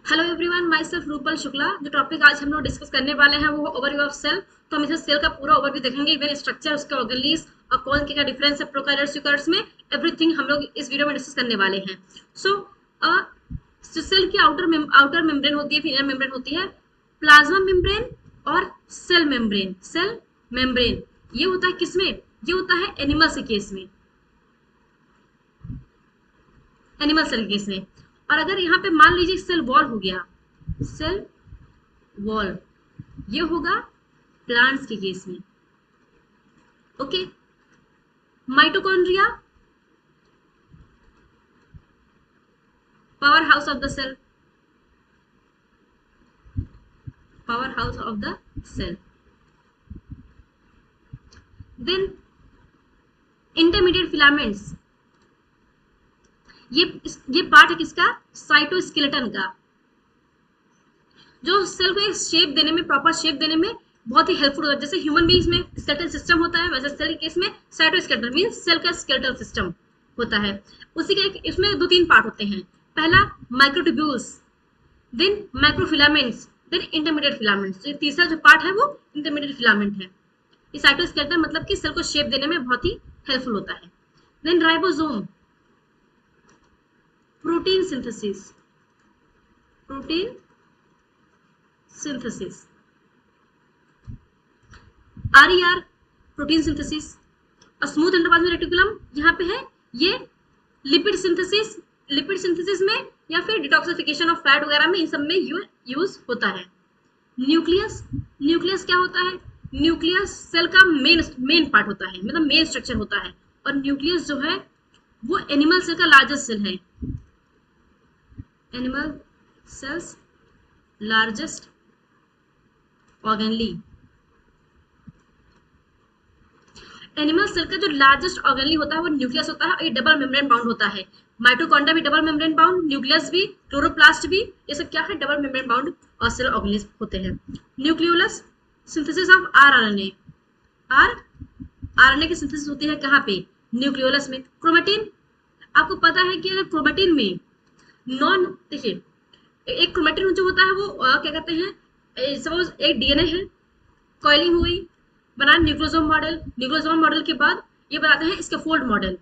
Hello everyone, my self Rupal Shukla. जो topic आज हम लोग डिस्कस करने वाले हैं वो ओवरव्यू ऑफ सेल। तो हम इसे सेल का पूरा ओवरव्यू देखेंगे, इवन स्ट्रक्चर, उसके ऑर्गेनीज और कौन क्या डिफरेंस है प्रोकैरियोट्स यूकैरियोट्स में। एवरीथिंग हम लोग इस वीडियो में डिस्कस करने वाले हैं। सो सेल की आउटर मेम्ब्रेन होती है, फिर इनर मेम्ब्रेन होती है, प्लाज्मा मेम्ब्रेन और सेल मेम्ब्रेन। सेल मेम्ब्रेन ये होता है किसमें? ये होता है एनिमल के केस में, एनिमल सेल केस में। और अगर यहाँ पे मान लीजिए सेल वॉल हो गया, सेल वॉल ये होगा प्लांट्स के केस में। Okay, mitochondria power house of the cell, power house of the cell. Then intermediate filaments, ये पार्ट है किसका? साइटोस्केलेटन का, जो सेल को एक शेप देने में, प्रॉपर शेप देने में बहुत ही हेल्पफुल होता है। जैसे ह्यूमन बींग्स में स्केलेटल सिस्टम होता है, वैसे सेल के केस में साइटोस्केलेटन मींस सेल का स्केलेटल सिस्टम होता है। उसी का एक इसमें दो तीन पार्ट होते हैं। पहला microtubules, then microfilaments, then intermediate filaments. तो तीसरा जो पार्ट है वो इंटरमीडिएट फिलामेंट है। ये साइटोस्केलेटन मतलब कि सेल को शेप देने में बहुत ही हेल्पफुल होता है। Then ribosome, protein synthesis, protein synthesis. RER, protein synthesis. और स्मूथ एंडोप्लाज्मिक रेटिकुलम यहाँ पे है, ये लिपिड सिंथेसिस, लिपिड सिंथेसिस में या फिर डिटॉक्सिफिकेशन ऑफ फैट वगैरह में, इन सब में यूज होता है। न्यूक्लियस, न्यूक्लियस क्या होता है? न्यूक्लियस सेल का मेन पार्ट होता है, मतलब मेन स्ट्रक्चर होता है। और न्यूक्लियस जो है वो एनिमल सेल का लार्जेस्ट सेल है, animal cells largest organelle. Animal cell का जो लार्जेस्ट ऑर्गेनली होता है वो न्यूक्लियस होता है, और ये डबल मेम्ब्रेन बाउंड होता है। माइटोकॉन्ड्रिया भी डबल मेम्ब्रेन बाउंड, न्यूक्लियस भी, क्लोरोप्लास्ट भी, ये सब क्या है? डबल मेम्ब्रेन बाउंड और सेल ऑर्गेनिज होते हैं। Nucleolus, synthesis of rRNA, are RNA की सिंथेसिस होती है कहाँ पे? न्यूक्लियोलस में। क्रोमेटिन, आपको पता है कि अगर क्रोमेटिन में नॉन, देखिए एक क्रोमेटिन जो होता है वो क्या कहते हैं, सपोज एक डीएनए है, कॉइलिंग हुई, बना न्यूक्लियोसोम मॉडल, न्यूक्लियोसोम मॉडल के बाद ये बनाते हैं स्कैफोल्ड मॉडल,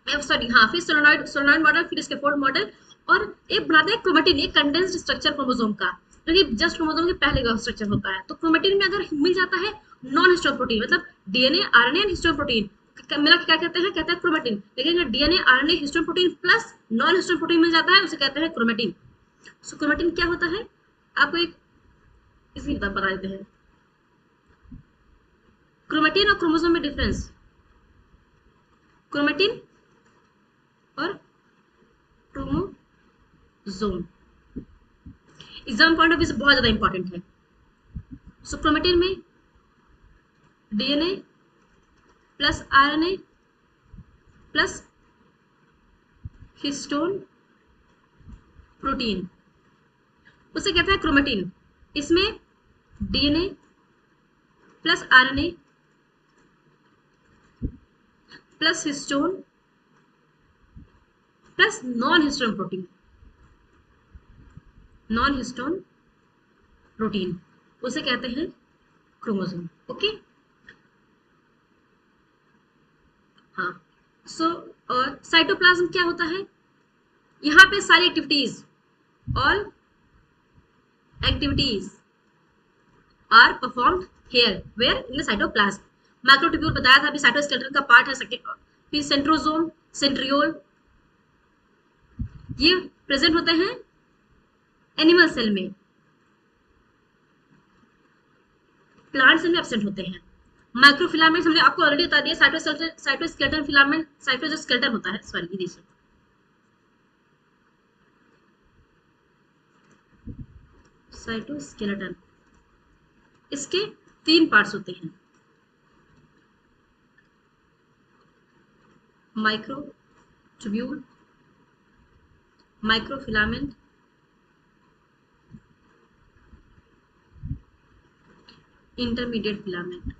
सॉरी हाँ, फिर सोलोनॉइड, सोलोनॉइड मॉडल, फिर स्कैफोल्ड मॉडल, और एक बनाते हैं क्रोमेटिन, एक कंडेंस्ड स्ट्रक्चर क्रोमोसोम का, जो कि जस्ट क्रोमोसोम के पहले का स्ट्रक्चर होता है। तो क्रोमेटिन में अगर मिल जाता है नॉन हिस्टोन प्रोटीन, मतलब DNA RNA and histone protein मिला के क्या कहते हैं? कहते हैं क्रोमेटिन। लेकिन अगर DNA RNA histone protein plus non histone protein मिल जाता है, उसे कहते हैं क्रोमेटिन। सो क्रोमेटिन क्या होता है आपको एक इसी बता देते हैं। क्रोमेटिन और क्रोमोसोम में डिफरेंस, क्रोमेटिन और chromosome exam point of view से बहुत ज्यादा इंपॉर्टेंट है। सो क्रोमेटिन में DNA plus RNA plus histone protein, उसे कहते हैं क्रोमेटिन। इसमें DNA plus RNA plus histone plus non histone protein, non histone protein, उसे कहते हैं क्रोमोसोम। ओके, हाँ। सो और साइटोप्लाज्म क्या होता है? यहाँ पे सारी activities, all activities are performed here, where? In the cytoplasm. Microtubule बताया था अभी, साइटोस्केलेटन का पार्ट है। सेकेंड, फिर सेंट्रोसोम, सेंट्रियोल, ये प्रेजेंट होते हैं एनिमल सेल में, प्लांट सेल में एब्सेंट होते हैं। माइक्रोफिलामेंट्स हमने आपको ऑलरेडी बता दिया, साइटोस्केलेटन फिलामेंट, साइटो जो स्केलेटन होता है, सॉरी ये देखिए साइटोस्केलेटन, इसके तीन पार्ट्स होते हैं, माइक्रोट्यूब्यूल, माइक्रोफिलामेंट, इंटरमीडिएट फिलामेंट।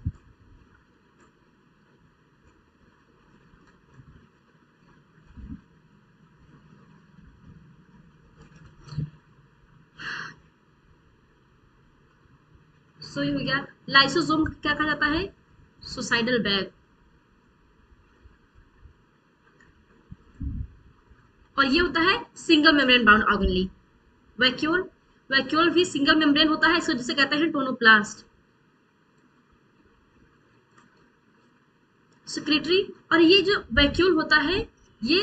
सो ये हो गया। लाइसोसोम क्या कहा जाता है? Suicidal bag. और ये होता है single membrane bound organelle. Vacuole, vacuole भी सिंगल मेम्ब्रेन होता है, इसको जिसे कहते हैं टोनोप्लास्ट। सेक्रेटरी, और ये जो वैक्यूल होता है ये,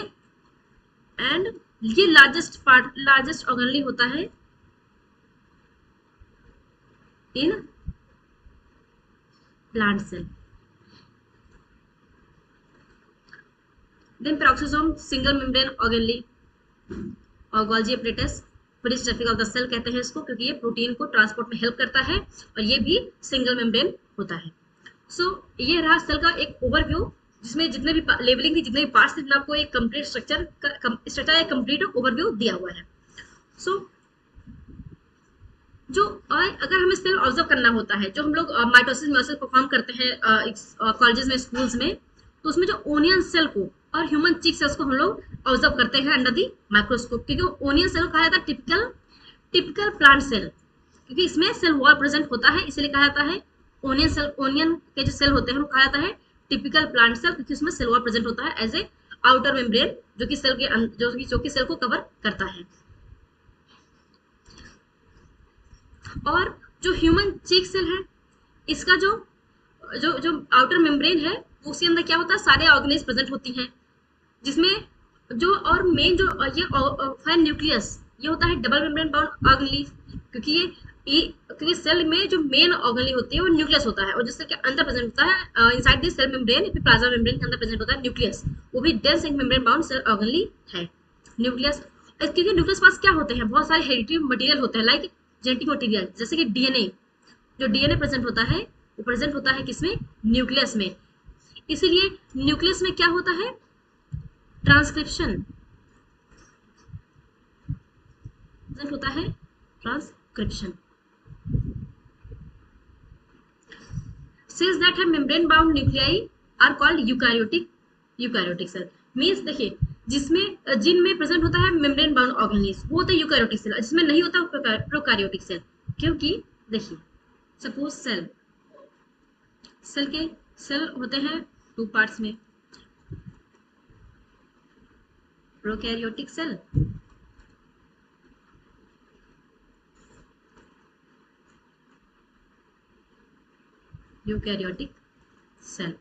एंड ये लार्जेस्ट पार्ट, लार्जेस्ट ऑर्गेनली होता है in plant cell. Then peroxisome single membrane organelle, और Golgi apparatus bridge traffic of the cell कहते हैं इसको, क्योंकि ये प्रोटीन को ट्रांसपोर्ट में हेल्प करता है और ये भी सिंगल मेम्ब्रेन होता है। सो ये रहा सेल का एक ओवरव्यू, जिसमें जितने भी लेवलिंग थी, जितने भी पार्ट्स थे, आपको एक कंप्लीट स्ट्रक्चर एक कंप्लीट ओवरव्यू दिया हुआ है। सो जो अगर हमें सेल ऑब्जर्व करना होता है, जो हम लोग माइटोसिस म्योसिस परफॉर्म करते हैं कॉलेजेस में, स्कूल्स में, तो उसमें जो ओनियन सेल को और ह्यूमन चीक सेल्स को हम लोग ऑब्जर्व करते हैं अंडर दी माइक्रोस्कोप, क्योंकि ओनियन सेल को कहा जाता है टिपिकल टिपिकल प्लांट सेल, क्योंकि इसमें सेल वॉल प्रेजेंट होता है, इसलिए कहा जाता है ओनियन सेल। ओनियन के जो सेल होते हैं कहा जाता है टिपिकल प्लांट सेल, क्योंकि उसमें सेल वॉल प्रेजेंट होता है एज ए आउटर मेम्ब्रेन, जो कि सेल के जो कि सेल को कवर करता है। और जो ह्यूमन चीक सेल है, इसका जो जो जो आउटर मेम्ब्रेन है, उसके अंदर क्या होता है, सारे ऑर्गेनेल्स प्रेजेंट होती हैं, जिसमें जो और मेन जो ये है न्यूक्लियस, ये होता है डबल मेम्ब्रेन बाउंड ऑर्गेनली, क्योंकि क्योंकि सेल में जो मेन ऑर्गेनली होती है वो न्यूक्लियस होता है, और जिसके के अंदर प्रेजेंट होता है इनसाइड दिस सेल मेम्ब्रेन, फिर प्लाज्मा मेम्ब्रेन के अंदर प्रेजेंट होता है न्यूक्लियस, वो भी dense membrane bound cell organelle है न्यूक्लियस। क्योंकि न्यूक्लियस पास क्या होते हैं, बहुत सारे हेरिडिटरी मटेरियल होते हैं, लाइक जेनेटिक मटेरियल, जैसे कि डीएनए। जो डीएनए प्रेजेंट होता है वो प्रेजेंट होता है किसमें? न्यूक्लियस में। इसीलिए न्यूक्लियस में क्या होता है? ट्रांसक्रिप्शन प्रेजेंट होता है, transcription. Cells that have membrane bound nuclei are called eukaryotic cell. Means देखिए, जिसमें जिनमें प्रेजेंट होता है मेम्ब्रेन बाउंड ऑर्गेनेल्स, वो होता है यूकैरियोटिक सेल, जिसमें नहीं होता प्रोकैरियोटिक सेल। क्योंकि देखिए, सपोज सेल होते हैं टू पार्ट्स में, प्रोकैरियोटिक सेल यूकैरियोटिक सेल।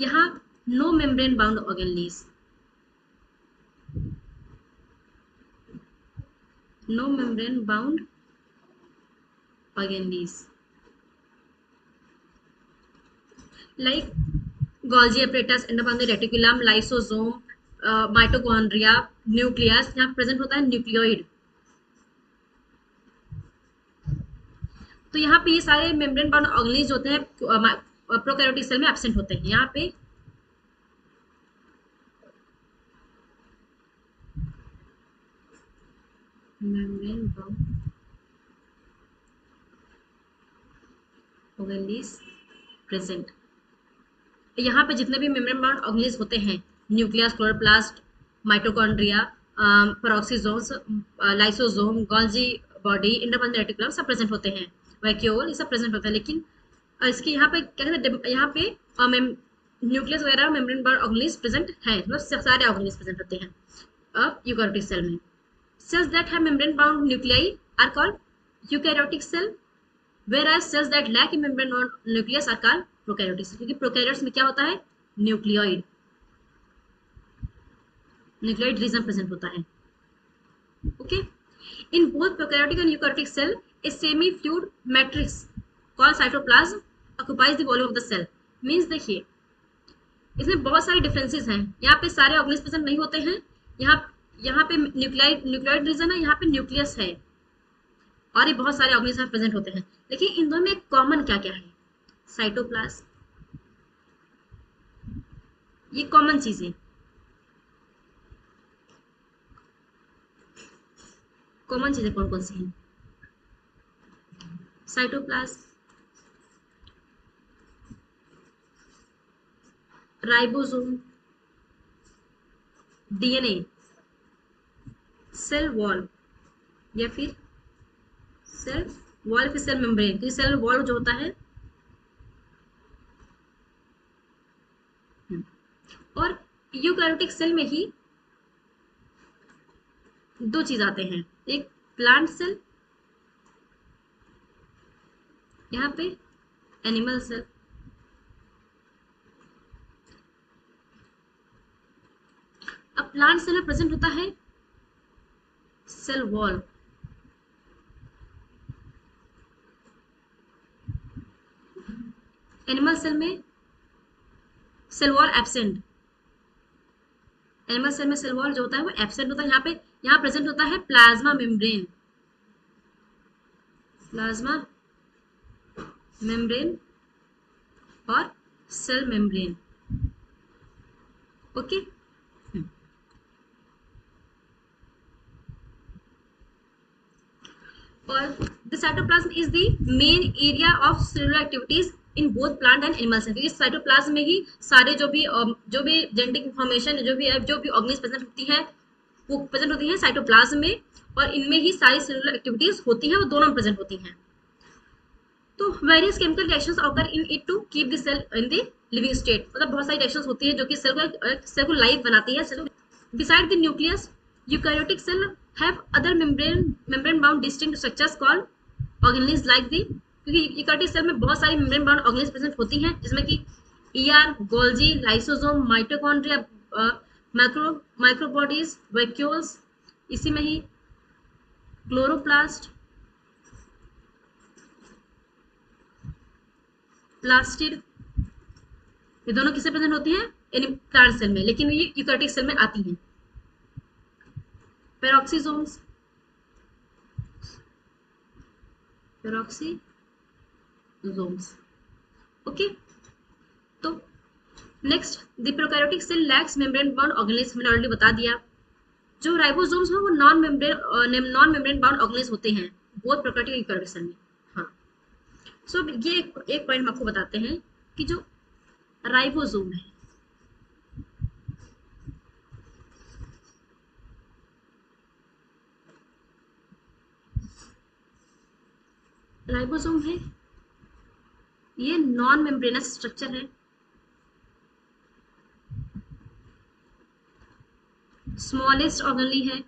यहाँ no membrane bound organelles, no membrane bound organelles, like Golgi apparatus, endoplasmic reticulum, lysosome, mitochondria, nucleus, यहाँ प्रेजेंट होता है न्यूक्लियोइड। तो यहाँ पे ये सारे मेम्ब्रेन बाउंड ऑर्गेनेल्स होते हैं प्रोकैरियोटिक सेल में एब्सेंट होते हैं। यहाँ पे मेम्ब्रेन बाउंड ऑर्गेनेल्स प्रेजेंट। यहाँ पे जितने भी मेम्ब्रेन बाउंड ऑर्गेनेल्स होते हैं, nucleus, chloroplast, mitochondria, peroxisomes, lysosome, Golgi body, endoplasmic reticulum, सब प्रेजेंट होते हैं, वैक्यूल, ये सब प्रेजेंट होता है। लेकिन इसके यहाँ पे क्या कहते हैं, यहाँ पे न्यूक्लियस वगैरह मेम्ब्रेन बाउंड ऑर्गेनेल्स प्रेजेंट हैं, मतलब सारे ऑर्गेनेल्स प्रेजेंट होते हैं यूकैरियोटिक सेल में। Cells that have membrane bound nuclei are called eukaryotic cell, whereas cells that lack a membrane bound nucleus are called prokaryotic cells, क्योंकि prokaryotes में क्या होता है? न्यूक्लियोइड रीजन प्रेजेंट होता है। Okay, in both prokaryotic and eukaryotic cell a semi fluid matrix called cytoplasm occupies the volume of the cell. Means देखिए, इसमें बहुत सारे डिफरेंसेस हैं। यहाँ पे सारे ऑर्गेनेल्स प्रेजेंट नहीं होते हैं, यहाँ पे न्यूक्लियोइड रीजन है, यहाँ पे न्यूक्लियस है, और ये बहुत सारे ऑर्गेनेल्स प्रेजेंट होते हैं। लेकिन इन दोनों में कॉमन क्या क्या है? साइटोप्लाज्म, ये कॉमन चीजें, कॉमन चीजें कौन कौन सी हैं? Cytoplasm, ribosome, DNA, cell wall, या फिर सेल वॉल फिर सेल मेम्ब्रेन, क्योंकि सेल वॉल जो होता है। और यूकैरियोटिक सेल में ही दो चीज आते हैं, एक प्लांट सेल, यहाँ पे एनिमल सेल। अब प्लांट सेल में प्रेजेंट होता है सेल वॉल, एनिमल सेल में cell wall absent, animal cell में सेल वॉल जो होता है वो एब्सेंट होता है। यहाँ प्रेजेंट होता है प्लाज्मा मेम्ब्रेन, प्लाज्मा मेम्ब्रेन और सेल मेम्ब्रेन। ओके, और the cytoplasm is the main area of cellular activities in both plant and animal cell. इस साइटोप्लाज्म में ही सारे जो भी जेनेटिक इंफॉर्मेशन जो भी ऑर्गेनिज प्रेजेंट होती है वो प्रेजेंट होती है साइटोप्लाज्म में, और इनमें ही सारी सेलुलर एक्टिविटीज होती हैं, वो दोनों में प्रेजेंट होती हैं। तो various chemical reactions occur in it to keep the cell in the living state, मतलब बहुत सारी रिएक्शंस होती है जो कि सेल को लाइव बनाती है। Beside the nucleus eukaryotic cell have other membrane bound distinct structures called organelles like the, क्योंकि यूकैरियोटिक सेल में बहुत सारी membrane bound organelles प्रेजेंट होती हैं, जिसमें कि ER, Golgi, lysosome, mitochondria, microbodies, vacuoles, इसी में ही क्लोरोप्लास्ट, प्लास्टिड, ये दोनों किससे प्रेजेंट होती हैं? प्लांट सेल में, लेकिन ये यूकैरियोटिक सेल में आती हैं। Peroxisomes, okay. तो next, the prokaryotic cell lacks membrane bound organelles, मैंने ऑलरेडी बता दिया। जो राइबोसोम्स हैं वो नॉन मेम्ब्रेन बाउंड ऑर्गेनेल्स होते हैं बोथ प्रोकैरियोटिक और यूकैरियोटिक सेल में। हाँ, सो ये एक पॉइंट हम आपको बताते हैं कि जो राइबोसोम है, राइबोसोम है ये नॉन मेम्ब्रेनस स्ट्रक्चर है, स्मॉलेस्ट ऑर्गेनली है,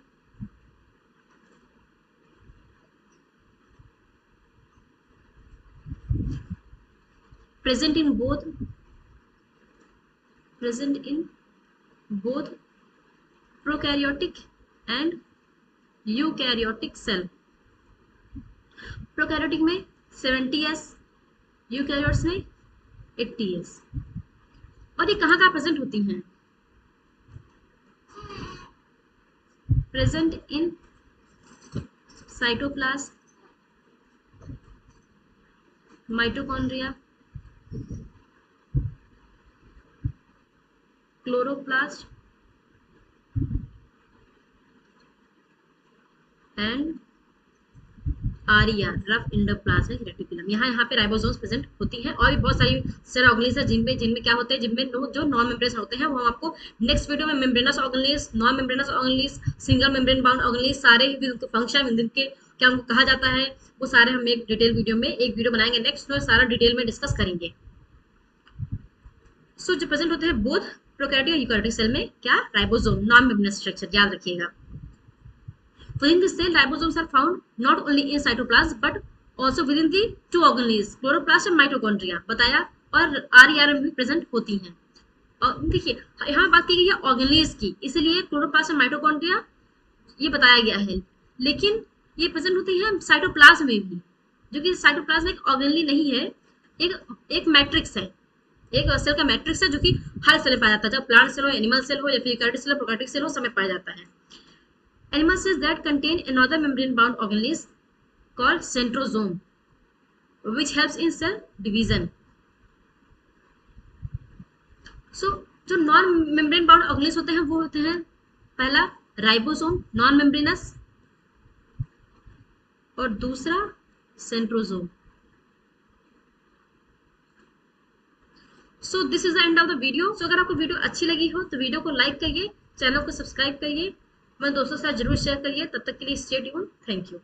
present in both prokaryotic and eukaryotic cell। Prokaryotic में 70s, यूकैरियोट्स में 80s। और ये कहाँ प्रेजेंट होती हैं? Present in cytoplasm, mitochondria, chloroplast and RER, rough endoplasmic reticulum. यहाँ पे राइबोसोम्स प्रेजेंट होती हैं, और भी बहुत सारी सेल ऑर्गेनेल्स है जिनमें क्या होते हैं, जिनमें जो नॉन मेम्ब्रेनस होते हैं, वो हम आपको नेक्स्ट वीडियो में membranes organelles, non membranes organelles, single membrane bound organelles, सारे फंक्शन इनके क्या उनको कहा जाता है, वो सारे हम एक डिटेल वीडियो में एक वीडियो बनाएंगे नेक्स्ट में, सारा डिटेल में डिस्कस करेंगे। सो जो प्रेजेंट होते हैं बोथ प्रोकैरियोटिक और यूकैरियोटिक सेल में, क्या? राइबोसोम, नॉन मेम्ब्रेनस स्ट्रक्चर, याद रखिएगा। Within the cell, ribosomes are found not only in cytoplasm but also within the two organelles, chloroplast and mitochondria, बताया, और RER में भी प्रेजेंट होती हैं। और देखिए यहाँ बात की गई है ऑर्गेनेल्स की, इसलिए क्लोरोप्लास्ट और माइटोकॉन्ड्रिया ये बताया गया है, लेकिन ये प्रेजेंट होती है साइटोप्लाज्म में भी, जो कि साइटोप्लाज्म एक ऑर्गेनली नहीं है, एक मैट्रिक्स है, एक सेल का मैट्रिक्स है, जो कि हर सेल में पाया जाता है, चाहे प्लांट सेल हो, एनिमल सेल हो, या फिर यूकैरियोटिक सेल हो, प्रोकैरियोटिक सेल हो, सब में पाया जाता है। Animal cells that contain another membrane-bound organelle called centrosome, which helps in cell division. So, जो नॉन मेम्ब्रेन बाउंड ऑर्गेनेल्स होते हैं वो होते हैं, पहला राइबोसोम नॉन मेम्ब्रेनस, और दूसरा centrosome. So this is the end of the video. सो अगर आपको वीडियो अच्छी लगी हो तो वीडियो को लाइक करिए, चैनल को सब्सक्राइब करिए, अपने दोस्तों के साथ जरूर शेयर करिए। तब तक के लिए स्टे ट्यून्ड, थैंक यू।